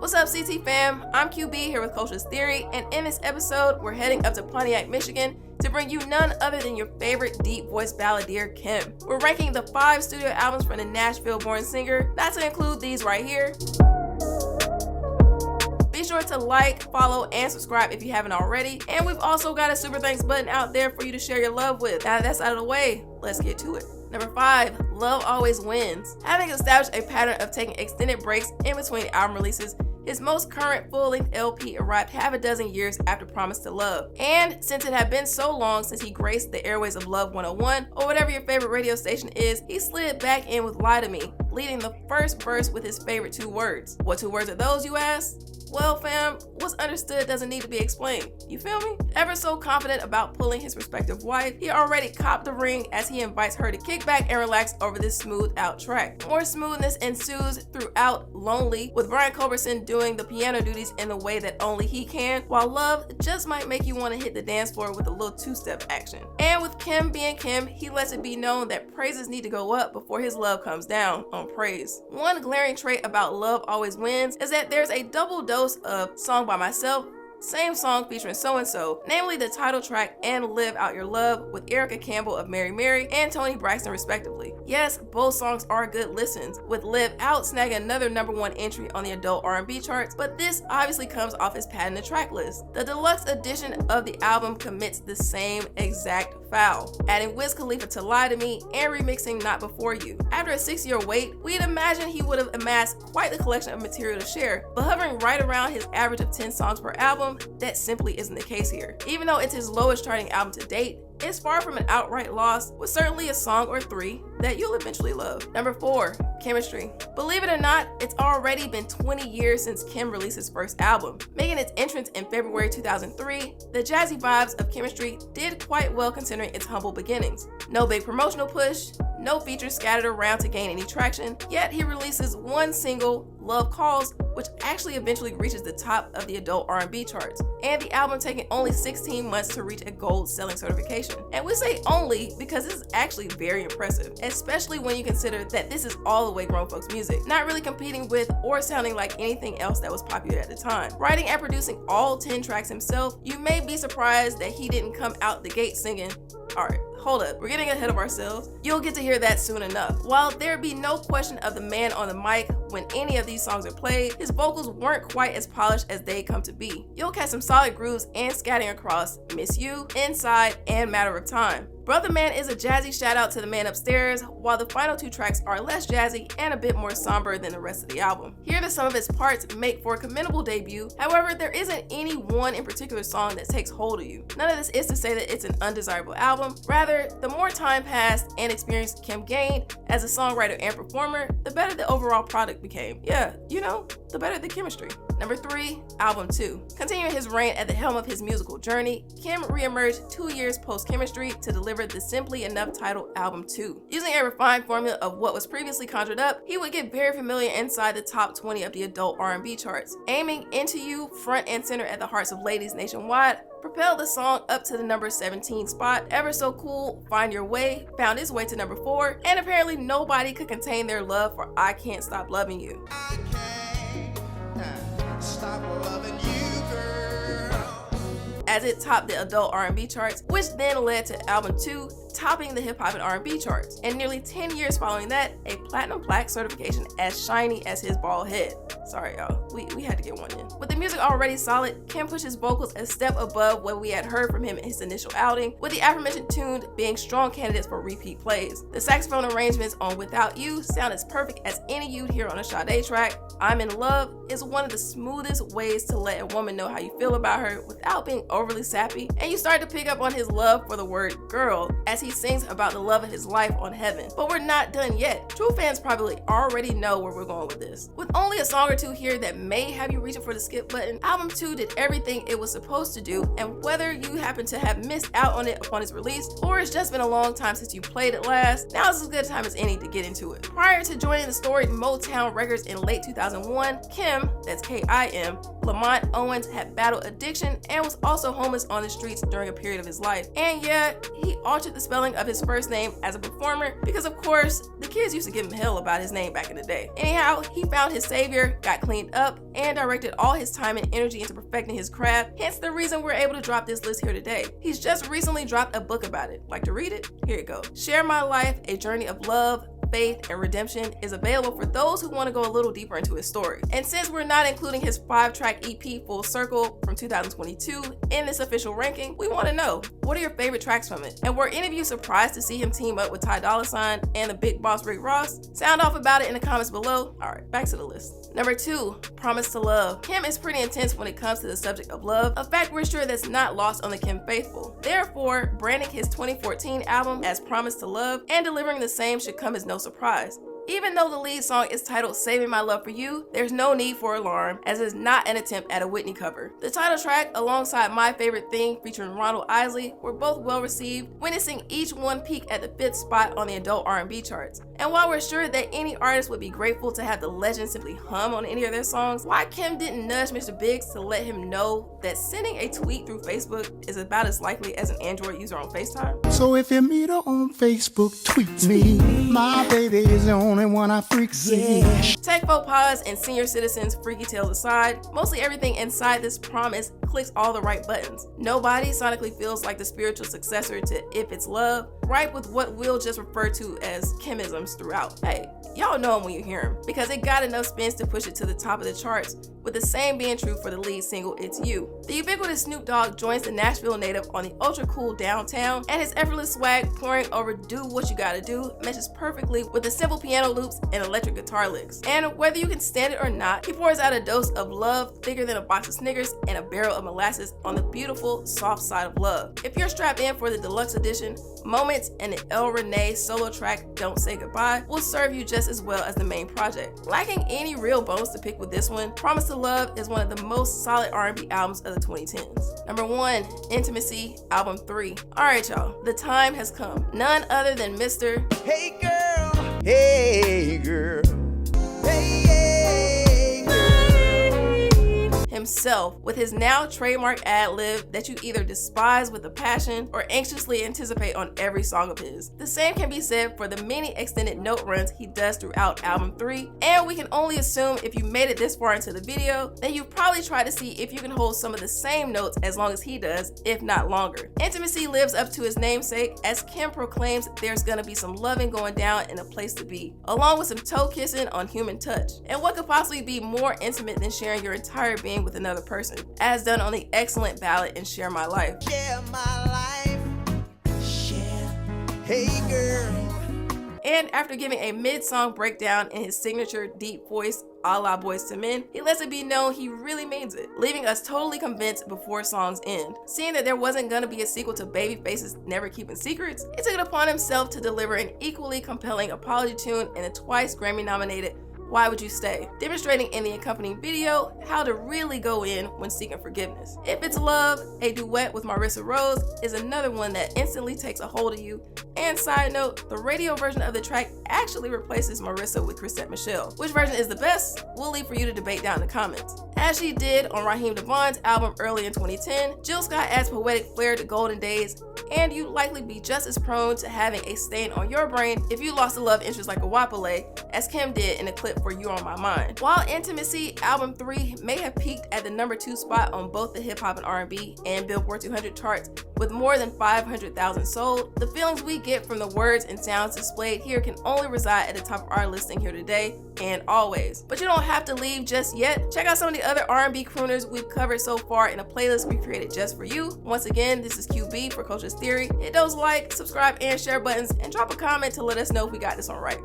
What's up, CT fam? I'm QB here with Culturalist Theory, and in this episode, we're heading up to Pontiac, Michigan to bring you none other than your favorite deep voice balladeer, Kim. We're ranking the 5 studio albums from the Nashville-born singer, not to include these right here. Be sure to like, follow, and subscribe if you haven't already. And we've also got a super thanks button out there for you to share your love with. Now that that's out of the way, let's get to it. Number 5, Love Always Wins. Having established a pattern of taking extended breaks in between album releases, his most current full-length LP arrived half a dozen years after Promise to Love. And since it had been so long since he graced the airways of Love 101, or whatever your favorite radio station is, he slid back in with Lie to Me, leading the first verse with his favorite 2 words. What 2 words are those, you ask? Well, fam, what's understood doesn't need to be explained. You feel me? Ever so confident about pulling his prospective wife, he already copped the ring as he invites her to kick back and relax over this smoothed out track. More smoothness ensues throughout Lonely, with Brian Culbertson doing the piano duties in the way that only he can, while Love just might make you want to hit the dance floor with a little 2-step action. And with Kim being Kim, he lets it be known that praises need to go up before his love comes down on praise. One glaring trait about Love Always Wins is that there's a double dose of Song by Myself, same song featuring so-and-so, namely the title track and Live Out Your Love with Erica Campbell of Mary Mary and Toni Braxton respectively. Yes, both songs are good listens, with Live Out snagging another #1 entry on the adult R&B charts, but this obviously comes off his patented track list. The deluxe edition of the album commits the same exact foul, adding Wiz Khalifa to Lie to Me and remixing Not Before You. After a 6-year wait, we'd imagine he would have amassed quite the collection of material to share, but hovering right around his average of 10 songs per album, that simply isn't the case here. Even though it's his lowest charting album to date, it's far from an outright loss, with certainly a song or 3 that you'll eventually love. Number 4, Chemistry. Believe it or not, it's already been 20 years since Kim released his first album. Making its entrance in February 2003, the jazzy vibes of Chemistry did quite well considering its humble beginnings. No big promotional push, no features scattered around to gain any traction, yet he releases one single, Love Calls, which actually eventually reaches the top of the adult R&B charts, and the album taking only 16 months to reach a gold selling certification. And we say only because this is actually very impressive, especially when you consider that this is all the way grown folks music, not really competing with or sounding like anything else that was popular at the time. Writing and producing all 10 tracks himself, you may be surprised that he didn't come out the gate singing, alright, hold up, we're getting ahead of ourselves. You'll get to hear that soon enough. While there be no question of the man on the mic when any of these songs are played, his vocals weren't quite as polished as they come to be. You'll catch some solid grooves and scatting across Miss You, Inside, and Matter of Time. Brother Man is a jazzy shout out to the man upstairs, while the final 2 tracks are less jazzy and a bit more somber than the rest of the album. Here that some of its parts make for a commendable debut, however, there isn't any one in particular song that takes hold of you. None of this is to say that it's an undesirable album, rather, the more time passed and experience Kim gained as a songwriter and performer, the better the overall product became. Yeah, you know, the better the chemistry. Number 3, Album 2. Continuing his reign at the helm of his musical journey, Kim re-emerged 2 years post-Chemistry to deliver the simply enough titled Album 2. Using a refined formula of what was previously conjured up, he would get very familiar inside the top 20 of the adult R&B charts. Aiming Into You front and center at the hearts of ladies nationwide, propelled the song up to the number 17 spot. Ever So Cool, Find Your Way, found its way to number 4, and apparently nobody could contain their love for I Can't Stop Loving You. I can't stop loving you, girl. As it topped the adult R&B charts, which then led to Album 2 topping the hip-hop and R&B charts, and nearly 10 years following that, a platinum plaque certification as shiny as his bald head. Sorry y'all, we had to get one in. With the music already solid, Kim pushed his vocals a step above what we had heard from him in his initial outing, with the aforementioned tunes being strong candidates for repeat plays. The saxophone arrangements on Without You sound as perfect as any you'd hear on a Sade track. I'm in Love is one of the smoothest ways to let a woman know how you feel about her without being overly sappy, and you start to pick up on his love for the word girl as he sings about the love of his life on Heaven. But we're not done yet. True fans probably already know where we're going with this. With only a song or 2 here that may have you reaching for the skip button, Album 2 did everything it was supposed to do, and whether you happen to have missed out on it upon its release, or it's just been a long time since you played it last, now is as good a time as any to get into it. Prior to joining the storied Motown Records in late 2001, Kim, that's K-I-M, Lamont Owens had battled addiction and was also homeless on the streets during a period of his life. And yeah, he altered the spelling of his first name as a performer because of course, the kids used to give him hell about his name back in the day. Anyhow, he found his savior, got cleaned up, and directed all his time and energy into perfecting his craft, hence the reason we're able to drop this list here today. He's just recently dropped a book about it. Like to read it? Here you go. Share My Life, A Journey of Love, Faith, and Redemption is available for those who want to go a little deeper into his story. And since we're not including his 5-track EP Full Circle from 2022 in this official ranking, we want to know, what are your favorite tracks from it? And were any of you surprised to see him team up with Ty Dolla $ign and the big boss Rick Ross? Sound off about it in the comments below. Alright, back to the list. Number 2, Promise to Love. Kim is pretty intense when it comes to the subject of love, a fact we're sure that's not lost on the Kim faithful. Therefore, branding his 2014 album as Promise to Love and delivering the same should come as no surprise. Even though the lead song is titled Saving My Love for You, there's no need for alarm, as it is not an attempt at a Whitney cover. The title track, alongside My Favorite Thing featuring Ronald Isley, were both well received, witnessing each one peak at the 5th spot on the adult R&B charts. And while we're sure that any artist would be grateful to have the legend simply hum on any of their songs, why Kim didn't nudge Mr. Biggs to let him know that sending a tweet through Facebook is about as likely as an Android user on FaceTime? So if you meet her on Facebook, tweet me. My baby is the only one I freak see. Tech faux pas and senior citizens' freaky tales aside, mostly everything inside this promise clicks all the right buttons. Nobody sonically feels like the spiritual successor to If It's Love, ripe with what we'll just refer to as Kimisms throughout. Hey, y'all know him when you hear him, because it got enough spins to push it to the top of the charts, with the same being true for the lead single It's You. The ubiquitous Snoop Dogg joins the Nashville native on the ultra cool Downtown, and his effortless swag pouring over Do What You Gotta Do meshes perfectly with the simple piano loops and electric guitar licks. And whether you can stand it or not, he pours out a dose of love thicker than a box of Snickers and a barrel of molasses on the beautiful, soft side of love. If you're strapped in for the deluxe edition, Moments and the El Renee solo track Don't Say Goodbye will serve you just as well as the main project. Lacking any real bones to pick with this one, Promise to Love is one of the most solid R&B albums of the 2010s. Number 1, Intimacy, Album 3. Alright y'all, the time has come. None other than Mr. Hey girl, hey girl, hey, hey girl. himself with his now trademark ad-lib that you either despise with a passion or anxiously anticipate on every song of his. The same can be said for the many extended note runs he does throughout album 3, and we can only assume if you made it this far into the video that you've probably tried to see if you can hold some of the same notes as long as he does, if not longer. Intimacy lives up to his namesake as Kim proclaims there's gonna be some loving going down in a place to be, along with some toe kissing on Human Touch. And what could possibly be more intimate than sharing your entire being with another person, as done on the excellent ballad in Share My Life. Share my life, share, hey girl. And after giving a mid-song breakdown in his signature deep voice a la Boyz II Men, he lets it be known he really means it, leaving us totally convinced before songs end. Seeing that there wasn't gonna be a sequel to Babyface's Never Keeping Secrets, he took it upon himself to deliver an equally compelling apology tune in a twice Grammy-nominated Why Would You Stay, demonstrating in the accompanying video how to really go in when seeking forgiveness. If It's Love, a duet with Marissa Rose, is another one that instantly takes a hold of you. And side note, the radio version of the track actually replaces Marissa with Chrisette Michele. Which version is the best? We'll leave for you to debate down in the comments. As she did on Raheem DeVaugh's album early in 2010, Jill Scott adds poetic flair to Golden Days, and you'd likely be just as prone to having a stain on your brain if you lost a love interest like a Wapale, as Kim did in the clip for You On My Mind. While Intimacy album 3 may have peaked at the number 2 spot on both the hip hop and R&B and Billboard 200 charts with more than 500,000 sold, the feelings we get from the words and sounds displayed here can only reside at the top of our listing here today and always. But you don't have to leave just yet. Check out some of the other R&B crooners we've covered so far in a playlist we created just for you. Once again, this is QB for Culturalist Theory. Hit those like, subscribe, and share buttons, and drop a comment to let us know if we got this one right.